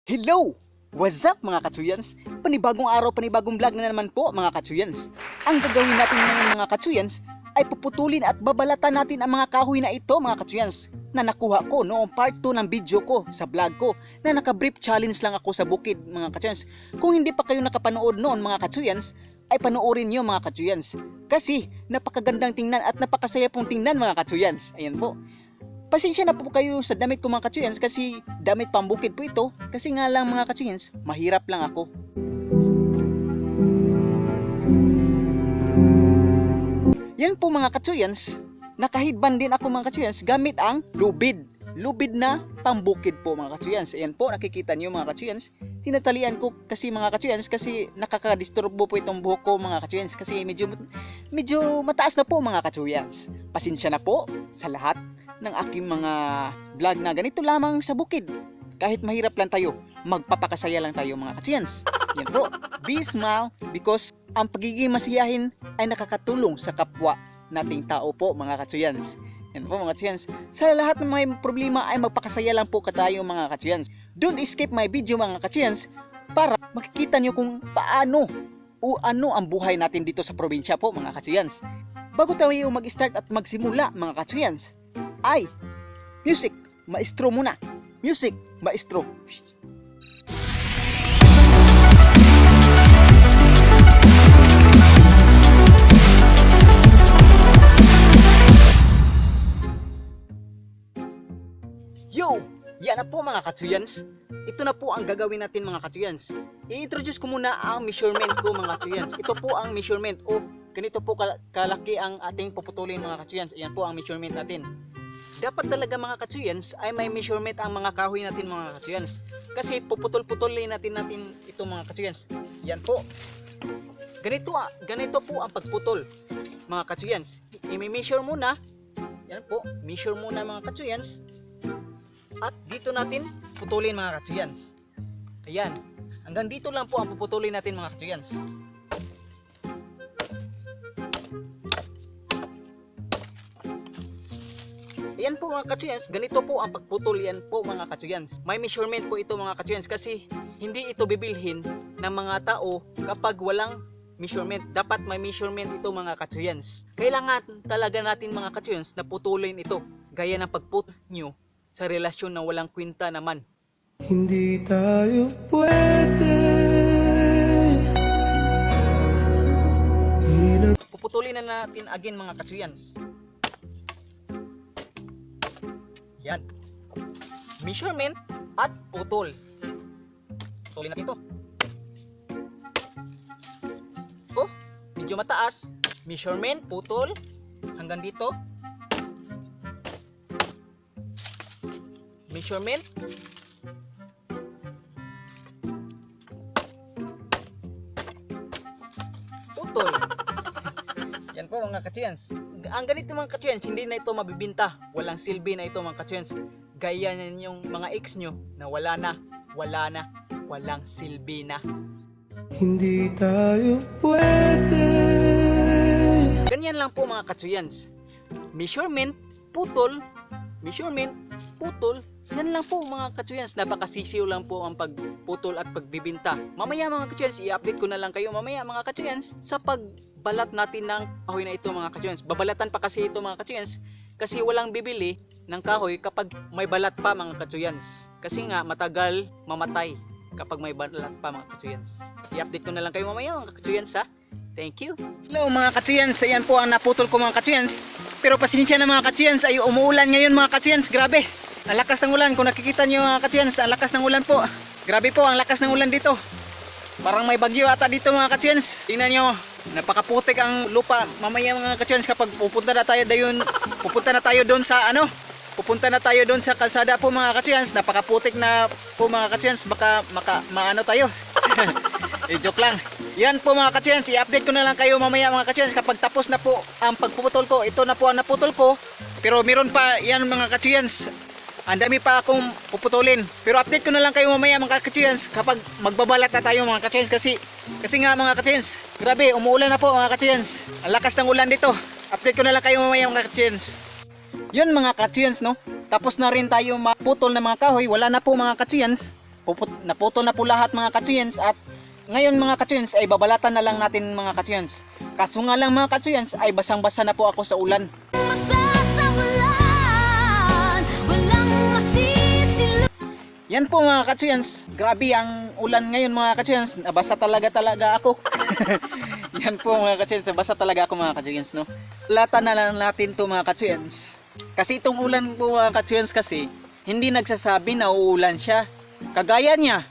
Hello! What's up mga katsuyans? Panibagong araw, panibagong vlog na naman po mga katsuyans. Ang gagawin natin ngayon mga katsuyans ay puputulin at babalatan natin ang mga kahoy na ito mga katsuyans na nakuha ko noong part 2 ng video ko sa vlog ko na naka-brief challenge lang ako sa bukid mga katsuyans. Kung hindi pa kayo nakapanood noon mga katsuyans ay panoorin nyo mga katsuyans kasi napakagandang tingnan at napakasaya pong tingnan mga katsuyans. Ayan po. Pasensya na po kayo sa damit ko mga katsuyans kasi damit pambukid po ito kasi nga lang mga katsuyans mahirap lang ako. Yan po mga katsuyans, nakahidban din ako mga katsuyans gamit ang lubid. Lubid na pambukid po mga katsuyans. Ayan po nakikita niyo mga katsuyans. Tinatalian ko kasi mga katsuyans kasi nakakadisturbo po itong buhok ko mga katsuyans kasi medyo mataas na po mga katsuyans. Pasensya na po sa lahat ng aking mga vlog na ganito lamang sa bukid. Kahit mahirap lang tayo, magpapakasaya lang tayo mga katsuyans. Yan po, be smile because ang pagiging masiyahin ay nakakatulong sa kapwa nating tao po mga katsuyans. Yan po mga katsuyans. Sa lahat ng may problema ay magpakasaya lang po tayo mga katsuyans. Don't skip my video mga katsuyans para makikita nyo kung paano o ano ang buhay natin dito sa probinsya po mga katsuyans. Bago tayo mag-start at magsimula mga katsuyans, ay music maestro muna. Music maestro. Yo! Yan na po mga katsuyans. Ito na po ang gagawin natin mga katsuyans. I-introduce ko muna ang measurement ko mga katsuyans. Ito po ang measurement. Oh, ganito po kalaki ang ating puputulin mga katsuyans. Ayan po ang measurement natin. Dapat talaga mga katsuyans ay may measurement ang mga kahoy natin mga katsuyans. Kasi puputol-putulin natin ito mga katsuyans. Yan po. Ganito po ang pagputol mga katsuyans. I-measure muna. Yan po. Measure muna mga katsuyans. At dito natin putulin mga katsuyans. Ayan. Hanggang dito lang po ang puputulin natin mga katsuyans. Ayan po mga katsuyans, ganito po ang pagputol yan po mga katsuyans. May measurement po ito mga katsuyans kasi hindi ito bibilhin ng mga tao kapag walang measurement. Dapat may measurement ito mga katsuyans. Kailangan talaga natin mga katsuyans na putulin ito. Gaya ng pagputol nyo sa relasyon na walang kwenta naman. Hindi tayo pwede. Puputulin na natin again mga katsuyans. Yan. Measurement at putol. Putulin natin ito. Oh, medyo mataas. Measurement, putol. Hanggang dito. Measurement. Putol. Yan po mga katsuyans. Ang ganito mga katsuyans, hindi na ito mabibinta. Walang silbi na ito mga katsuyans. Gaya yung mga ex nyo na wala na, walang silbi na. Hindi tayo pwede. Ganyan lang po mga katsuyans. Measurement, putol, measurement, putol. Yan lang po mga katsuyans. Napakasisiw lang po ang pagputol at pagbibinta. Mamaya mga katsuyans, i-update ko na lang kayo mamaya mga katsuyans sa pagbalat natin ng kahoy na ito mga katsuyans. Babalatan pa kasi ito mga katsuyans kasi walang bibili ng kahoy kapag may balat pa mga katsuyans. Kasi nga matagal mamatay kapag may balat pa mga katsuyans. I-update ko na lang kayo mamaya mga katsuyans ha. Thank you. Hello mga katsuyans, ayan po ang naputol ko mga katsuyans. Pero pasensya na mga katsuyans, ay umuulan ngayon mga katsuyans, grabe. Ang lakas ng ulan, kung nakikita nyo mga katsuyans, ang lakas ng ulan po. Grabe po ang lakas ng ulan dito. Parang may bagyo ata dito mga katsuyans. Tingnan nyo, napakaputik ang lupa. Mamaya mga katsuyans kapag pupunta na tayo doon sa kalsada po mga katsuyans. Napakaputik na po mga katsuyans, baka maano tayo. Joke lang. Yan po mga katsuyans, i-update ko na lang kayo mamaya mga katsuyans kapag tapos na po ang pagpuputol ko. Ito na po ang naputol ko. Pero meron pa yan mga katsuyans. Ang dami pa akong puputulin. Pero update ko na lang kayo mamaya mga katsuyans kapag magbabalat na tayo mga katsuyans kasi nga mga katsuyans, grabe umuulan na po mga katsuyans. Ang lakas ng ulan dito. Update ko na lang kayo mamaya mga katsuyans. Yun mga katsuyans no. Tapos na rin tayo maputol ng mga kahoy. Wala na po mga katsuyans. Naputo na po lahat mga katsuyans, at ngayon mga katsuyans ay babalatan na lang natin mga katsuyans. Kaso nga lang mga katsuyans ay basang-basa na po ako sa ulan. Yan po mga katsuyans, grabe ang ulan ngayon mga katsuyans, nabasa talaga ako. Yan po mga katsuyans, nabasa talaga ako mga katsuyans, no. Lata na lang natin to mga katsuyans. Kasi itong ulan po mga katsuyans kasi, hindi nagsasabi na uulan siya. Kagaya niya,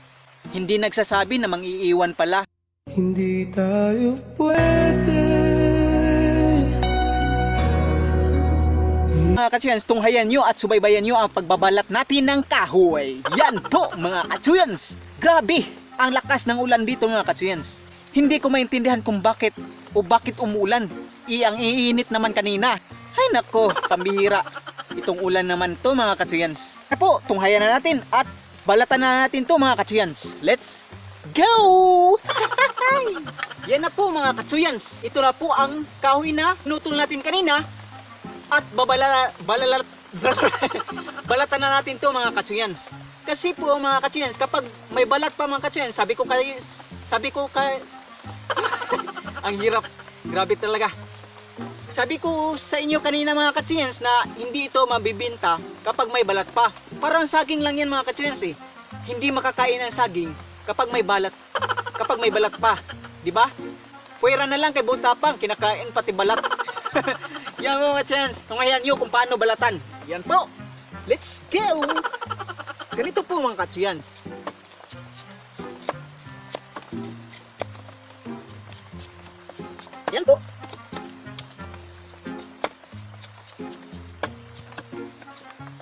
hindi nagsasabi na mang-iiwan pala. Hindi tayo pwede. Mga katsuyans, tunghayan nyo at subaybayan nyo ang pagbabalat natin ng kahoy. Yan po mga katsuyans. Grabe ang lakas ng ulan dito mga katsuyans. Hindi ko maintindihan kung bakit umuulan. Ang iinit naman kanina. Ay nako, pambihira. Itong ulan naman to mga katsuyans. Ano po, tunghayan na natin at balatan na natin to mga katsuyans. Let's go! Yan na po mga katsuyans. Ito na po ang kahoy na nutol natin kanina. At balatan na natin to mga katsuyans. Kasi po mga katsuyans, kapag may balat pa mga katsuyans, sabi ko kay ang hirap, grabe talaga. Sabi ko sa inyo kanina mga katsuyans na hindi ito mabibinta kapag may balat pa. Parang saging lang yan mga katsuyans eh. Hindi makakain ng saging kapag may balat pa, di ba? Puwera na lang kay Buntapang, kinakain pati balat. Yan mga chance, tungayan nyo kung paano balatan. Yan po, let's go! Ganito po mga katsuyans. Yan po.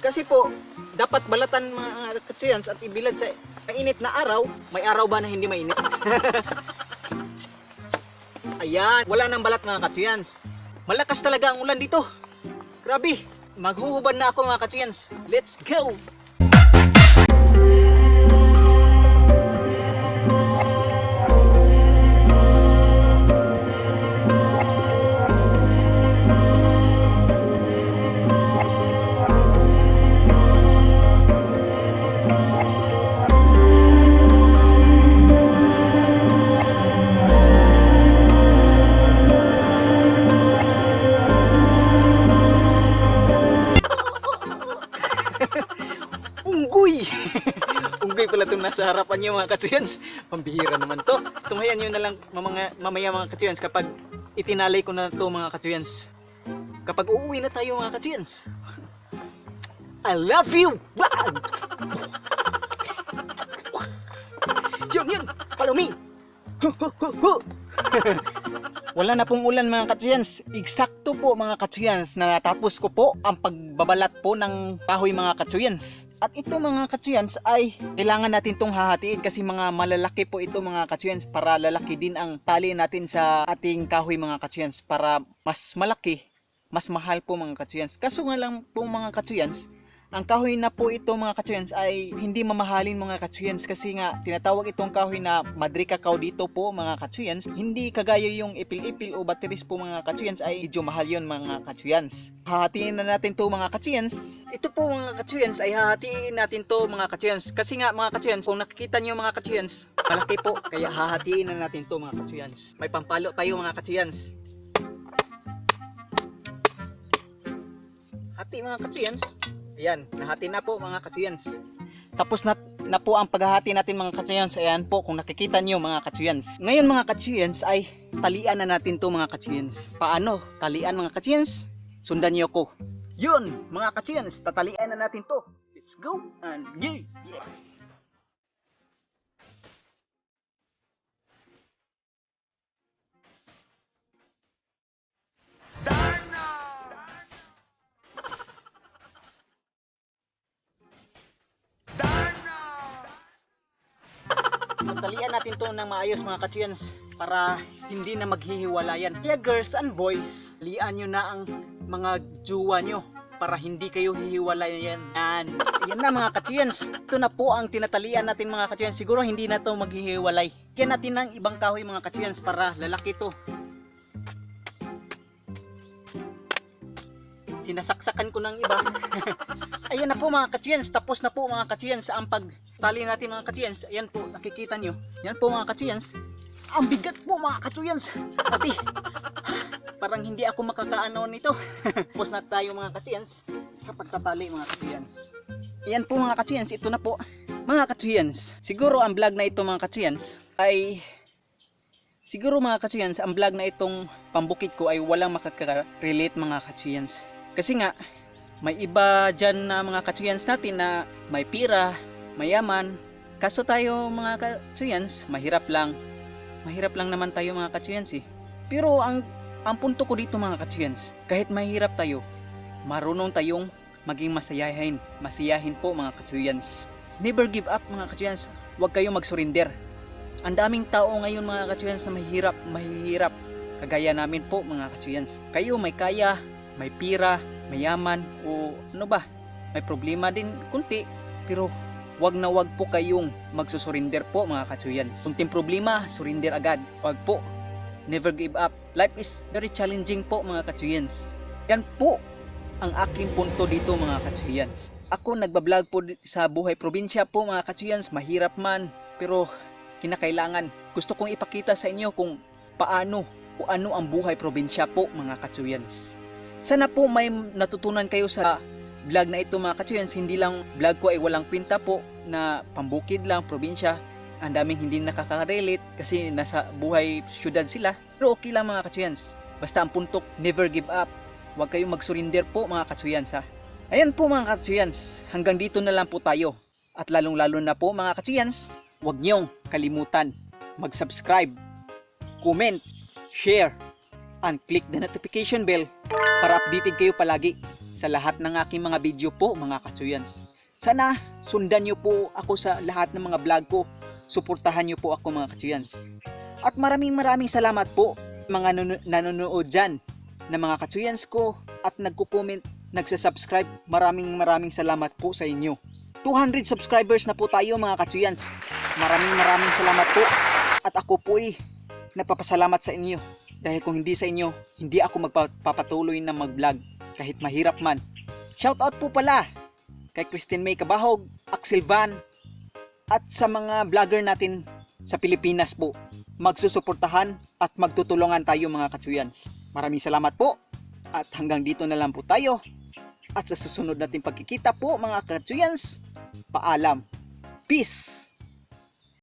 Kasi po, dapat balatan mga katsuyans at ibilad sa mainit na araw. May araw ba na hindi mainit? Ayan, wala nang balat mga katsuyans. Malakas talaga ang ulan dito. Grabe, maghuhubad na ako mga katsuyans. Let's go! Unggoy! Unggoy pala itong nasa harapan nyo mga katsuyans. Pambihira naman to. Tunghayan nyo na lang mamaya mga katsuyans kapag itinalay ko na to mga katsuyans. Kapag uuwi na tayo mga katsuyans. I love you! Yun! Follow me! Wala na pong ulan mga katsuyans. Eksakto po mga katsuyans na natapos ko po ang pagbabalat po ng kahoy mga katsuyans. At ito mga katsuyans ay kailangan natin itong hahatiin kasi mga malalaki po ito mga katsuyans, para lalaki din ang tali natin sa ating kahoy mga katsuyans, para mas malaki, mas mahal po mga katsuyans. Kaso nga lang po mga katsuyans, ang kahoy na po ito mga katsuyans ay hindi mamahalin mga katsuyans, kasi nga tinatawag itong kahoy na Madre Cacao dito po mga katsuyans. Hindi kagaya yung ipil-ipil o batiris po mga katsuyans, ay medyo mahal yun mga katsuyans. Hahatiin na natin to mga katsuyans. Ito po mga katsuyans ay hahatiin natin to mga katsuyans, kasi nga mga katsuyans, kung nakikita nyo mga katsuyans, malaki po, kaya hahatiin na natin to mga katsuyans. May pampalo tayo mga katsuyans. Hati mga katsuyans. Ayan, nahati na po mga katsuyans. Tapos na po ang paghahati natin mga katsuyans. Ayan po, kung nakikita nyo mga katsuyans. Ngayon mga katsuyans ay talian na natin to mga katsuyans. Paano? Talian mga katsuyans? Sundan nyo ko. Yun mga katsuyans, tatalian na natin to. Let's go and yeah! Talian natin to ng maayos mga katsuyans para hindi na maghihiwalayan. Kaya girls and boys, talian nyo na ang mga jowa nyo para hindi kayo hihiwalayan. Yan na mga katsuyans. Ito na po ang tinatalian natin mga katsuyans. Siguro hindi na to maghihiwalay. Kaya natin ng ibang kahoy mga katsuyans para lalaki to. sinasaksakan ko ng iba. Ayan na po mga katsuyans, tapos na po mga katsuyans ang pagtali natin mga katsuyans. Ayan po, nakikita nyo. Yan po mga katsuyans. Ang bigat po mga katsuyans. Pati, parang hindi ako makakaano nito. Tapos na tayo mga katsuyans sa pagtatali mga katsuyans. Ayan po mga katsuyans, ito na po. Mga katsuyans, siguro ang vlog na ito mga katsuyans ay ang vlog na itong pambukid ko ay walang makaka-relate mga katsuyans. Kasi nga, may iba dyan na mga katsuyans natin na may pira, mayaman. Kaso tayo mga katsuyans, mahirap lang. Mahirap lang naman tayo mga katsuyans eh. Pero ang punto ko dito mga katsuyans, kahit mahirap tayo, marunong tayong maging masiyahin po mga katsuyans. Never give up mga katsuyans, huwag kayong mag-surrender. Ang daming tao ngayon mga katsuyans na mahihirap, kagaya namin po mga katsuyans. Kayo may kaya, may pira, mayaman o ano ba, may problema din kunti, pero wag na wag po kayong magsusurrender po mga katsuyans. Kunting problema, surrender agad. Wag po, never give up. Life is very challenging po mga katsuyans. Yan po ang aking punto dito mga katsuyans. Ako nagbablog po sa buhay probinsya po mga katsuyans, mahirap man, pero kinakailangan. Gusto kong ipakita sa inyo kung paano o ano ang buhay probinsya po mga katsuyans. Sana po may natutunan kayo sa vlog na ito mga katsuyans. Hindi lang vlog ko ay walang kwenta po na pambukid lang, probinsya. Ang daming hindi nakaka-relate kasi nasa buhay syudad sila. Pero okay lang mga katsuyans. Basta ang puntok, never give up. Huwag kayong mag-surrender po mga katsuyans ha. Ayan po mga katsuyans, hanggang dito na lang po tayo. At lalong-lalo na po mga katsuyans, huwag niyong kalimutan mag-subscribe, comment, share, and click the notification bell para updated kayo palagi sa lahat ng aking mga video po mga katsuyans. Sana sundan niyo po ako sa lahat ng mga vlog ko. Suportahan niyo po ako mga katsuyans. At maraming salamat po mga nanonood dyan na mga katsuyans ko at nagko-comment, nagsasubscribe. Maraming salamat po sa inyo. 200 subscribers na po tayo mga katsuyans. Maraming salamat po. At ako po ay nagpapasalamat sa inyo. Dahil kung hindi sa inyo, hindi ako magpapatuloy na mag-vlog kahit mahirap man. Shoutout po pala kay Christine May Cabahog, Axel Van, at sa mga vlogger natin sa Pilipinas po. Magsusuportahan at magtutulungan tayo mga katsuyans. Maraming salamat po. At hanggang dito na lang po tayo. At sa susunod nating pagkikita po mga katsuyans, paalam. Peace!